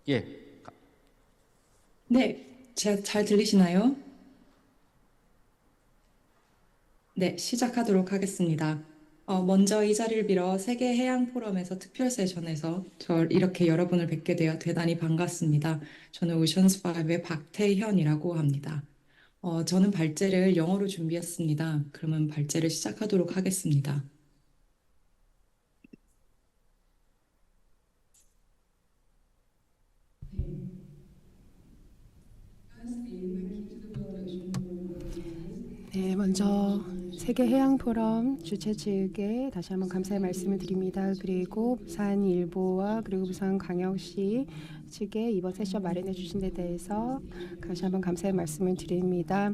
예, 네, 잘 들리시나요? 네, 시작하도록 하겠습니다. 먼저 이 자리를 빌어 세계 해양 포럼에서 특별 세션에서 이렇게 여러분을 뵙게 되어 대단히 반갑습니다. 저는 오션스5의 박태현이라고 합니다. 저는 발제를 영어로 준비했습니다. 그러면 발제를 시작하도록 하겠습니다. 네, 먼저 세계해양포럼 주최 측에 다시 한번 감사의 말씀을 드립니다. 그리고 부산일보와 그리고 부산광역시 측에 이번 세션 마련해 주신 데 대해서 다시 한번 감사의 말씀을 드립니다.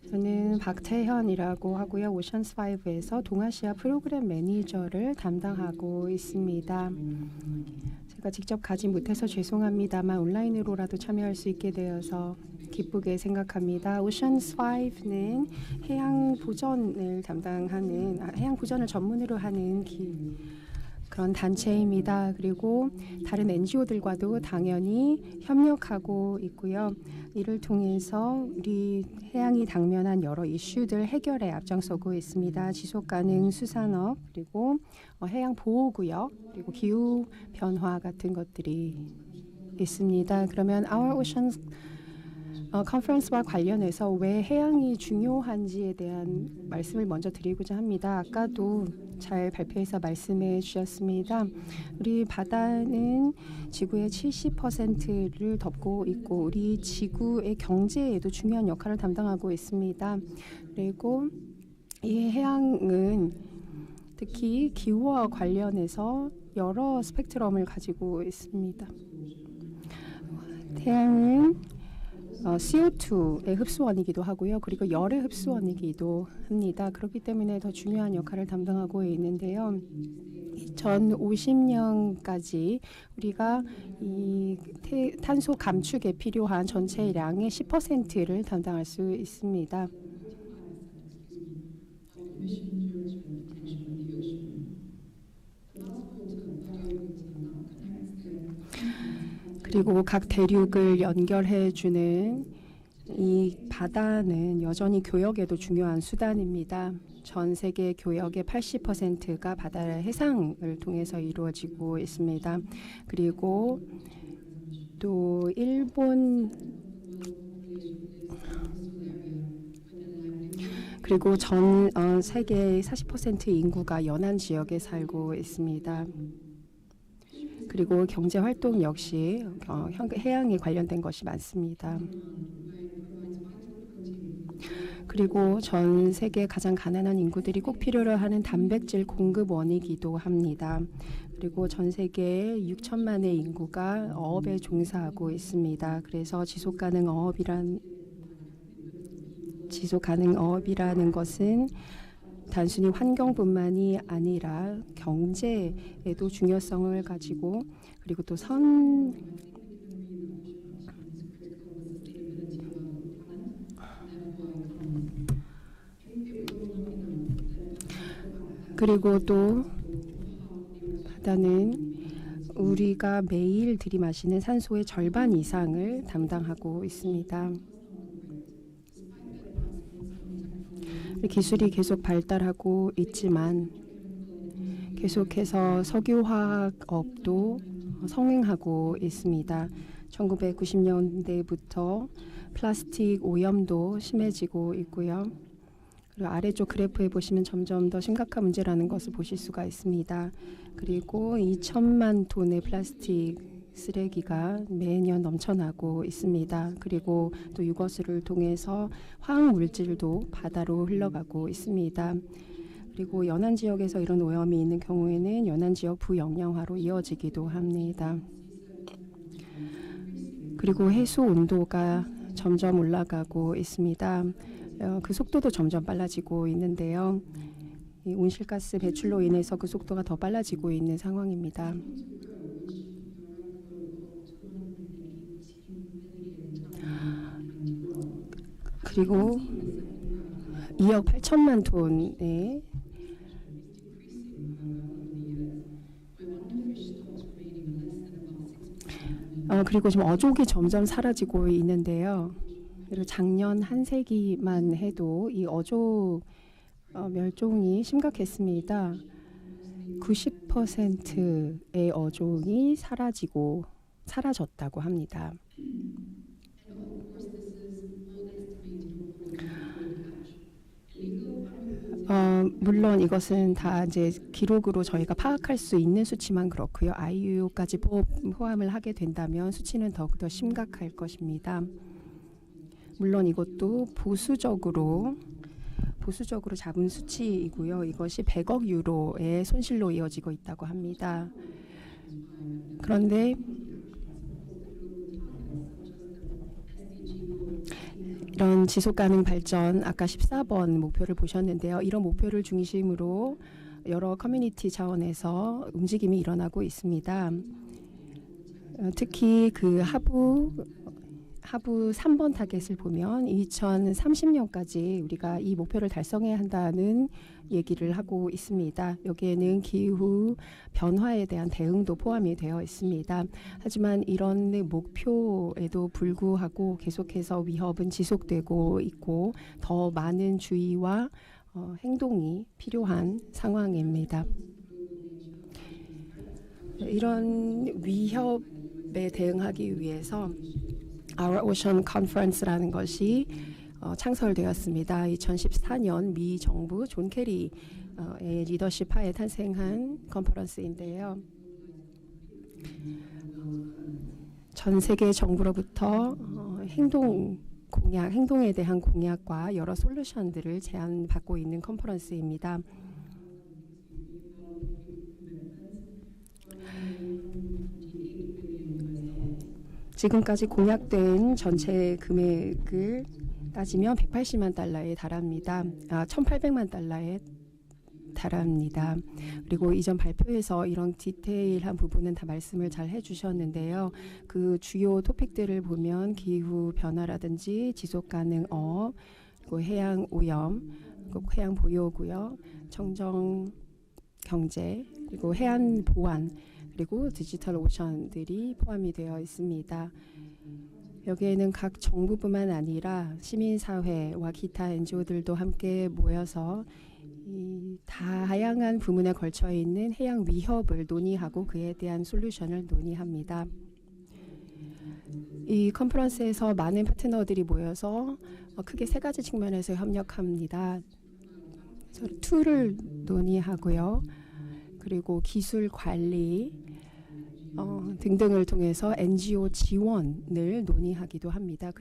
저는 박태현이라고 하고요. 오션스5에서 동아시아 프로그램 매니저를 담당하고 있습니다. 제가 직접 가지 못해서 죄송합니다만 온라인으로라도 참여할 수 있게 되어서 기쁘게 생각합니다. 오션스5는 해양 보전을 담당하는 해양 보전을 전문으로 하는 그런 단체입니다. 그리고 다른 NGO들과도 당연히 협력하고 있고요. 이를 통해서 우리 해양이 당면한 여러 이슈들 해결에 앞장서고 있습니다. 지속가능 수산업, 그리고 해양 보호구역, 그리고 기후 변화 같은 것들이 있습니다. 그러면 Our Oceans 컨퍼런스와 관련해서 왜 해양이 중요한지에 대한 말씀을 먼저 드리고자 합니다. 아까도 잘 발표해서 말씀해 주셨습니다. 우리 바다는 지구의 70%를 덮고 있고 우리 지구의 경제에도 중요한 역할을 담당하고 있습니다. 그리고 이 해양은 특히 기후와 관련해서 여러 스펙트럼을 가지고 있습니다. 태양은 CO2의 흡수원이기도 하고요. 그리고 열의 흡수원이기도 합니다. 그렇기 때문에 더 중요한 역할을 담당하고 있는데요. 2050년까지 우리가 이 탄소 감축에 필요한 전체량의 10%를 담당할 수 있습니다. 그리고 각 대륙을 연결해주는 이 바다는 여전히 교역에도 중요한 수단입니다. 전 세계 교역의 80%가 바다의 해상을 통해서 이루어지고 있습니다. 그리고 또 일본 그리고 전 세계의 40% 인구가 연안 지역에 살고 있습니다. 그리고 경제 활동 역시 해양에 관련된 것이 많습니다. 그리고 전 세계 가장 가난한 인구들이 꼭 필요로 하는 단백질 공급원이기도 합니다. 그리고 전 세계 6천만의 인구가 어업에 종사하고 있습니다. 그래서 지속 가능 어업이라는 것은 단순히 환경뿐만이 아니라 경제에도 중요성을 가지고 그리고 또 그리고 또 바다는 우리가 매일 들이마시는 산소의 절반 이상을 담당하고 있습니다. 기술이 계속 발달하고 있지만 계속해서 석유화학업도 성행하고 있습니다. 1990년대부터 플라스틱 오염도 심해지고 있고요. 그리고 아래쪽 그래프에 보시면 점점 더 심각한 문제라는 것을 보실 수가 있습니다. 그리고 2천만 톤의 플라스틱 쓰레기가 매년 넘쳐나고 있습니다. 그리고 또 이것을 통해서 화학 물질도 바다로 흘러가고 있습니다. 그리고 연안 지역에서 이런 오염이 있는 경우에는 연안 지역 부영양화로 이어지기도 합니다. 그리고 해수 온도가 점점 올라가고 있습니다. 그 속도도 점점 빨라지고 있는데요. 이 온실가스 배출로 인해서 그 속도가 더 빨라지고 있는 상황입니다. 그리고 2억 8천만 톤의 그리고 지금 어족이 점점 사라지고 있는데요. 그리고 작년 한 세기만 해도 이 어족 멸종이 심각했습니다. 90%의 어종이 사라졌다고 합니다. 물론 이것은 다 이제 기록으로 저희가 파악할 수 있는 수치만 그렇고요. IUU까지 포함을 하게 된다면 수치는 더욱더 심각할 것입니다. 물론 이것도 보수적으로 잡은 수치이고요. 이것이 100억 유로의 손실로 이어지고 있다고 합니다. 그런데 이런 지속가능 발전, 아까 14번 목표를 보셨는데요. 이런 목표를 중심으로 여러 커뮤니티 차원에서 움직임이 일어나고 있습니다. 특히 그 하부 3번 타겟을 보면 2030년까지 우리가 이 목표를 달성해야 한다는 얘기를 하고 있습니다. 여기에는 기후 변화에 대한 대응도 포함이 되어 있습니다. 하지만 이런 목표에도 불구하고 계속해서 위협은 지속되고 있고 더 많은 주의와 행동이 필요한 상황입니다. 이런 위협에 대응하기 위해서 Our Ocean Conference라는 것이 창설되었습니다. 2014년 미 정부 존 케리의 리더십 하에 탄생한 컨퍼런스인데요. 전 세계 정부로부터 행동에 대한 공약과 여러 솔루션들을 제안받고 있는 컨퍼런스입니다. 지금까지 공약된 전체 금액을 따지면 180만 달러에 달합니다. 1,800만 달러에 달합니다. 그리고 이전 발표에서 이런 디테일한 부분은 다 말씀을 잘 해주셨는데요. 그 주요 토픽들을 보면 기후 변화라든지 지속 가능업, 그리고 해양 오염, 그리고 해양 보호구역, 청정 경제, 그리고 해안 보안, 그리고 디지털 오션들이 포함이 되어 있습니다. 여기에는 각 정부뿐만 아니라 시민사회와 기타 NGO들도 함께 모여서 이 다양한 부문에 걸쳐 있는 해양 위협을 논의하고 그에 대한 솔루션을 논의합니다. 이 컨퍼런스에서 많은 파트너들이 모여서 크게 세 가지 측면에서 협력합니다. 툴을 논의하고요. 그리고 기술 관리 등등을 통해서 NGO 지원을 논의하기도 합니다.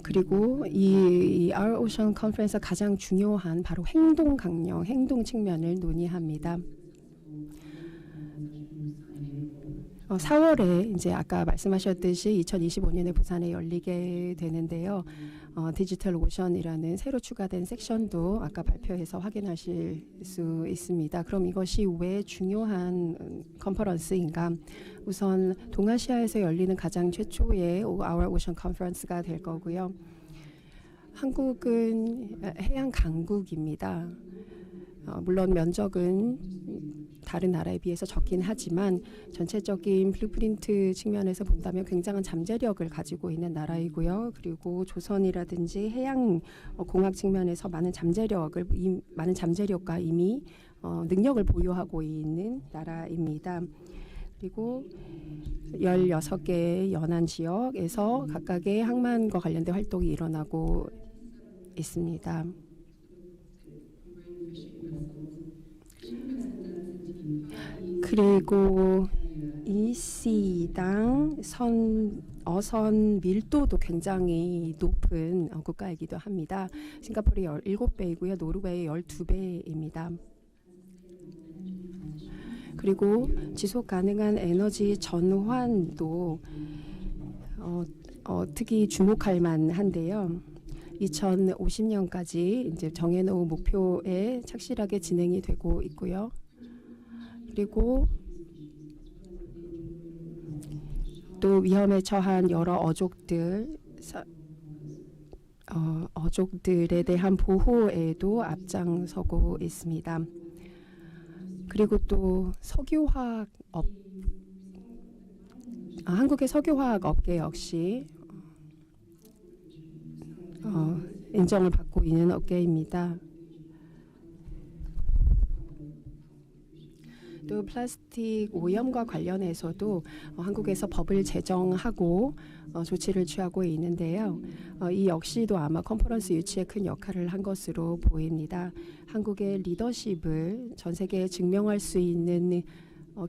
그리고 이 Our Ocean Conference 가장 중요한 바로 행동 강령, 행동 측면을 논의합니다. 4월에 이제 아까 말씀하셨듯이 2025년에 부산에 열리게 되는데요. 디지털 오션이라는 새로 추가된 섹션도 아까 발표해서 확인하실 수 있습니다. 그럼 이것이 왜 중요한 컨퍼런스인가? 우선 동아시아에서 열리는 가장 최초의 Our Ocean Conference가 될 거고요. 한국은 해양 강국입니다. 물론 면적은 다른 나라에 비해서 적긴 하지만 전체적인 블루프린트 측면에서 본다면 굉장한 잠재력을 가지고 있는 나라이고요. 그리고 조선이라든지 해양 공학 측면에서 많은 잠재력과 이미 능력을 보유하고 있는 나라입니다. 그리고 16개의 연안 지역에서 각각의 항만과 관련된 활동이 일어나고 있습니다. 그리고 일시당 어선 밀도도 굉장히 높은 국가이기도 합니다. 싱가포르의 17배이고요. 노르웨이 12배입니다. 그리고 지속 가능한 에너지 전환도 특히 주목할 만한데요. 2050년까지 이제 정해놓은 목표에 착실하게 진행이 되고 있고요. 그리고 또 위험에 처한 여러 어족들에 대한 보호에도 앞장서고 있습니다. 그리고 또 한국의 석유화학 업계 역시 인정을 받고 있는 업계입니다. 또 플라스틱 오염과 관련해서도 한국에서 법을 제정하고 조치를 취하고 있는데요. 이 역시도 아마 컨퍼런스 유치에 큰 역할을 한 것으로 보입니다. 한국의 리더십을 전 세계에 증명할 수 있는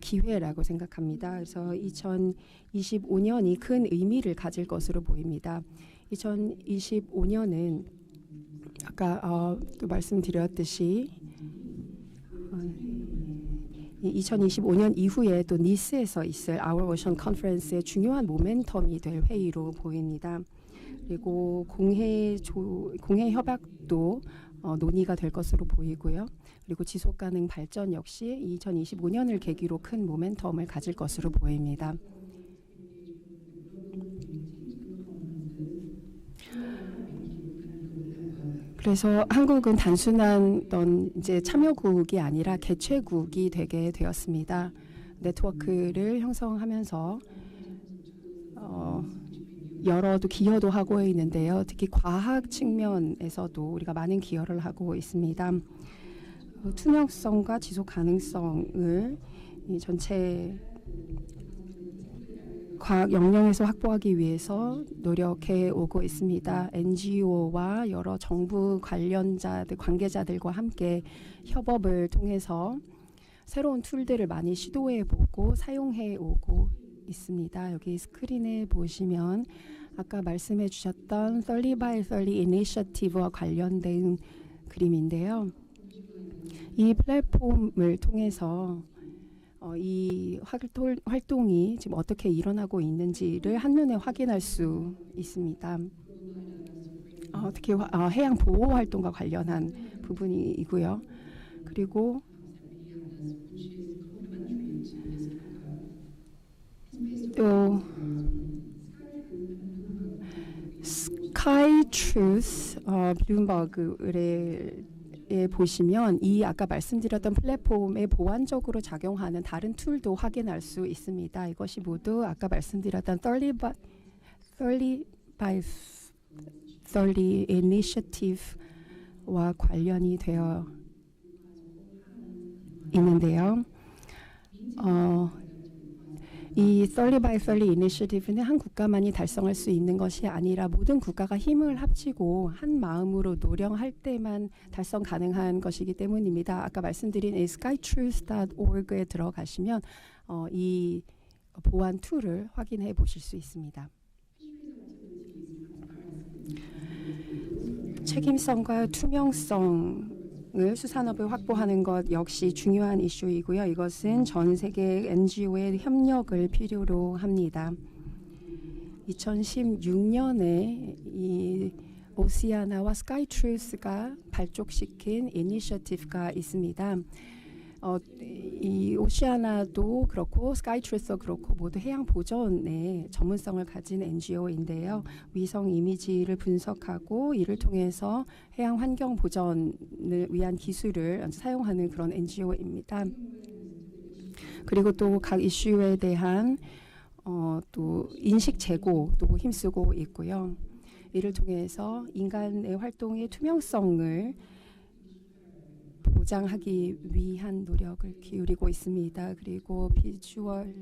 기회라고 생각합니다. 그래서 2025년이 큰 의미를 가질 것으로 보입니다. 2025년은 아까 또 말씀드렸듯이 2025년 이후에 또 니스에서 있을 Our Ocean Conference의 중요한 모멘텀이 될 회의로 보입니다. 그리고 공해 협약도 논의가 될 것으로 보이고요. 그리고 지속가능 발전 역시 2025년을 계기로 큰 모멘텀을 가질 것으로 보입니다. 그래서 한국은 단순한 이제 참여국이 아니라 개최국이 되게 되었습니다. 네트워크를 형성하면서 여러 기여도 하고 있는데요. 특히 과학 측면에서도 우리가 많은 기여를 하고 있습니다. 투명성과 지속 가능성을 이 전체 과학 영역에서 확보하기 위해서 노력해 오고 있습니다. NGO와 여러 정부 관계자들과 함께 협업을 통해서 새로운 툴들을 많이 시도해 보고 사용해 오고 있습니다. 여기 스크린에 보시면 아까 말씀해 주셨던 30 by 30 이니셔티브와 관련된 그림인데요. 이 플랫폼을 통해서 이 활동이 지금 어떻게 일어나고 있는지를 한눈에 확인할 수 있습니다. 특히 해양 보호 활동과 관련한 부분이고요. 그리고 또 Sky Truth 블룸버그를 보시면 이 아까 말씀드렸던 플랫폼에 보완적으로 작용하는 다른 툴도 확인할 수 있습니다. 이것이 모두 아까 말씀드렸던 30 by 30 이니셔티브와 관련이 되어 있는데요. 이 30 by 30 이니셔티브는 한 국가만이 달성할 수 있는 것이 아니라 모든 국가가 힘을 합치고 한 마음으로 노력할 때만 달성 가능한 것이기 때문입니다. 아까 말씀드린 skytruth.org에 들어가시면 이 보안 툴을 확인해 보실 수 있습니다. 책임성과 투명성을 수산업에 확보하는 것 역시 중요한 이슈이고요. 이것은 전 세계 NGO의 협력을 필요로 합니다. 2016년에 이 오시아나와 스카이트루스가 발족시킨 이니셔티브가 있습니다. 이 오시아나도 그렇고 스카이트루스도 그렇고 모두 해양 보전에 전문성을 가진 NGO인데요. 위성 이미지를 분석하고 이를 통해서 해양 환경 보전을 위한 기술을 사용하는 그런 NGO입니다. 그리고 또 각 이슈에 대한 또 인식 제고도 힘쓰고 있고요. 이를 통해서 인간의 활동의 투명성을 보장하기 위한 노력을 기울이고 있습니다. 그리고 비주얼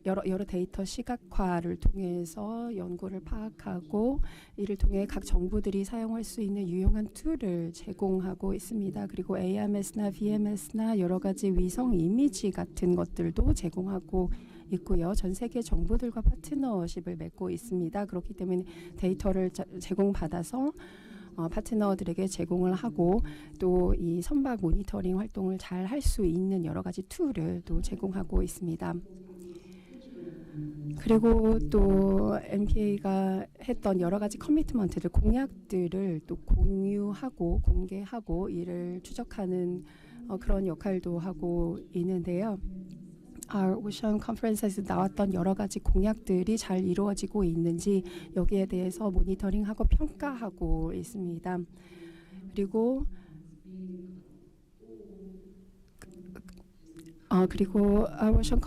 여러 데이터 시각화를 통해서 연구를 파악하고 이를 통해 각 정부들이 사용할 수 있는 유용한 툴을 제공하고 있습니다. 그리고 AMS나 VMS나 여러 가지 위성 이미지 같은 것들도 제공하고 있고요. 전 세계 정부들과 파트너십을 맺고 있습니다. 그렇기 때문에 데이터를 제공받아서 파트너들에게 제공을 하고 또 이 선박 모니터링 활동을 잘 할 수 있는 여러 가지 툴을 또 제공하고 있습니다. 그리고 또 NPA가 했던 여러 가지 커미트먼트들, 공약들을 또 공유하고 공개하고 이를 추적하는 그런 역할도 하고 있는데요. Our Ocean Conference에서 나왔던 여러 가지 공약들이 잘 이루어지고 있는지 여기에 대해서 모니터링하고 평가하고 있습니다. 그리고 그리고 아워션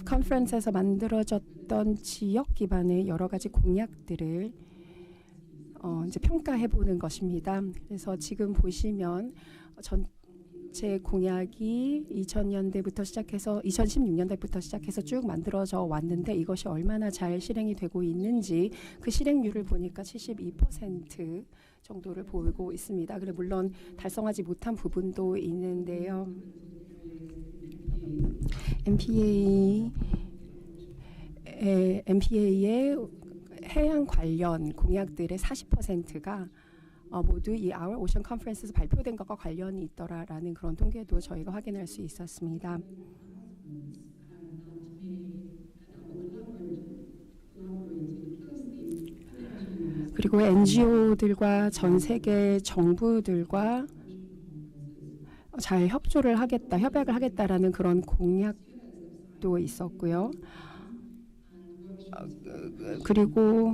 컨퍼런스에서 만들어졌던 지역 기반의 여러 가지 공약들을 이제 평가해 보는 것입니다. 그래서 지금 보시면 전체 공약이 2000년대부터 시작해서 2016년대부터 시작해서 쭉 만들어져 왔는데 이것이 얼마나 잘 실행이 되고 있는지 그 실행률을 보니까 72% 정도를 보이고 있습니다. 그래 물론 달성하지 못한 부분도 있는데요. MPA의 해양 관련 공약들의 40%가 모두 이 Our Ocean Conference에서 발표된 것과 관련이 있더라라는 그런 통계도 저희가 확인할 수 있었습니다. 그리고 NGO들과 전 세계 정부들과 잘 협약을 하겠다라는 그런 공약도 있었고요. 그리고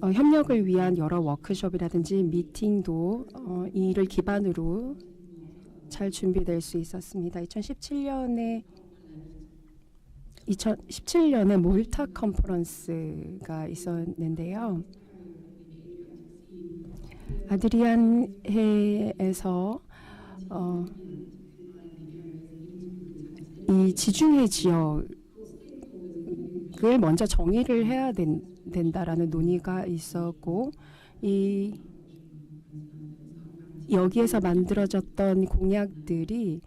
협력을 위한 여러 워크숍이라든지 미팅도 이를 기반으로 잘 준비될 수 있었습니다. 2017년에 몰타 컨퍼런스가 있었는데요. 아드리안 해에서 이 지중해 지역을 먼저 정의를 해야 된다라는 논의가 있었고 여기에서 만들어졌던 공약들이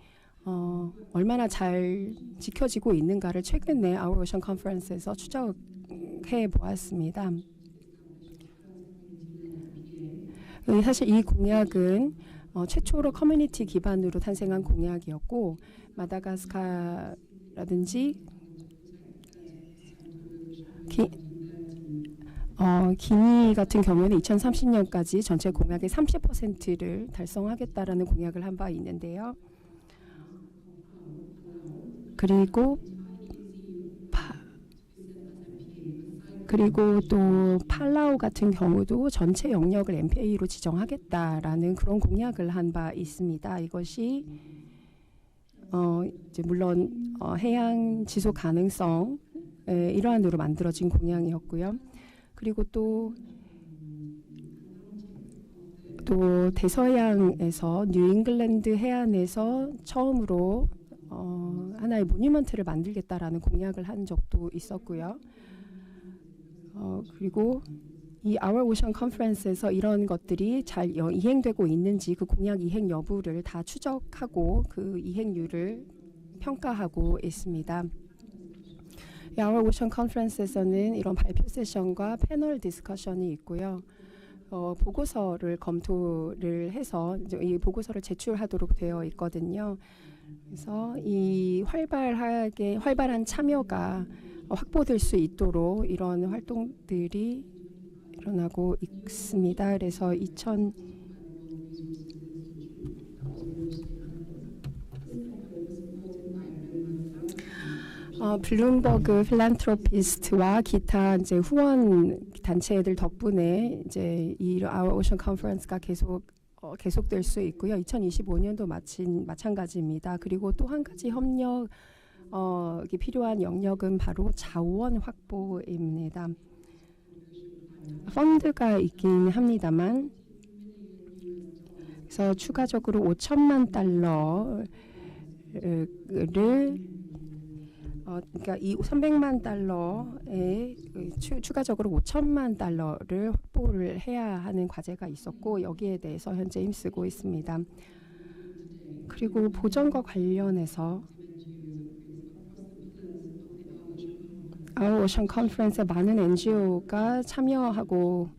얼마나 잘 지켜지고 있는가를 최근에 Our Ocean Conference에서 추적해 보았습니다. 사실 이 공약은 최초로 커뮤니티 기반으로 탄생한 공약이었고 마다가스카라든지 기니 같은 경우에는 2030년까지 전체 공약의 30%를 달성하겠다라는 공약을 한 바 있는데요. 그리고 또 팔라우 같은 경우도 전체 영역을 MPA로 지정하겠다라는 그런 공약을 한 바 있습니다. 이것이 이제 물론 해양 지속 가능성의 일환으로 만들어진 공약이었고요. 그리고 또 대서양에서 뉴잉글랜드 해안에서 처음으로 하나의 모뉴먼트를 만들겠다라는 공약을 한 적도 있었고요. 그리고 이 Our Ocean Conference에서 이런 것들이 잘 이행되고 있는지 그 공약 이행 여부를 다 추적하고 그 이행률을 평가하고 있습니다. 이 Our Ocean Conference에서는 이런 발표 세션과 패널 디스커션이 있고요. 보고서를 검토를 해서 이 보고서를 제출하도록 되어 있거든요. 그래서 이 활발한 참여가 확보될 수 있도록 이런 활동들이 일어나고 있습니다. 그래서 블룸버그 필란트로피스트와 기타 이제 후원 단체들 덕분에 이제 이 Our Ocean Conference가 계속될 수 있고요. 2025년도 마찬가지입니다. 그리고 또 한 가지 협력 필요한 영역은 바로 자원 확보입니다. 펀드가 있긴 합니다만, 그래서 추가적으로 5천만 달러를 그러니까 이 300만 달러에 추가적으로 5천만 달러를 확보를 해야 하는 과제가 있었고 여기에 대해서 현재 힘쓰고 있습니다. 그리고 보전과 관련해서 Our Ocean Conference에 많은 NGO가 참여하고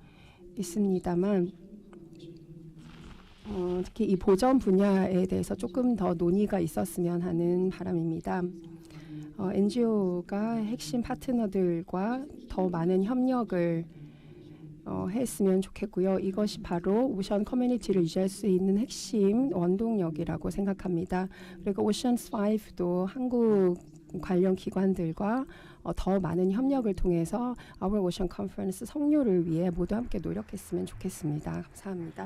있습니다만 특히 이 보전 분야에 대해서 조금 더 논의가 있었으면 하는 바람입니다. NGO가 핵심 파트너들과 더 많은 협력을 했으면 좋겠고요. 이것이 바로 오션 커뮤니티를 유지할 수 있는 핵심 원동력이라고 생각합니다. 그리고 오션스5도 한국 관련 기관들과 더 많은 협력을 통해서 Our Ocean Conference 성료를 위해 모두 함께 노력했으면 좋겠습니다. 감사합니다.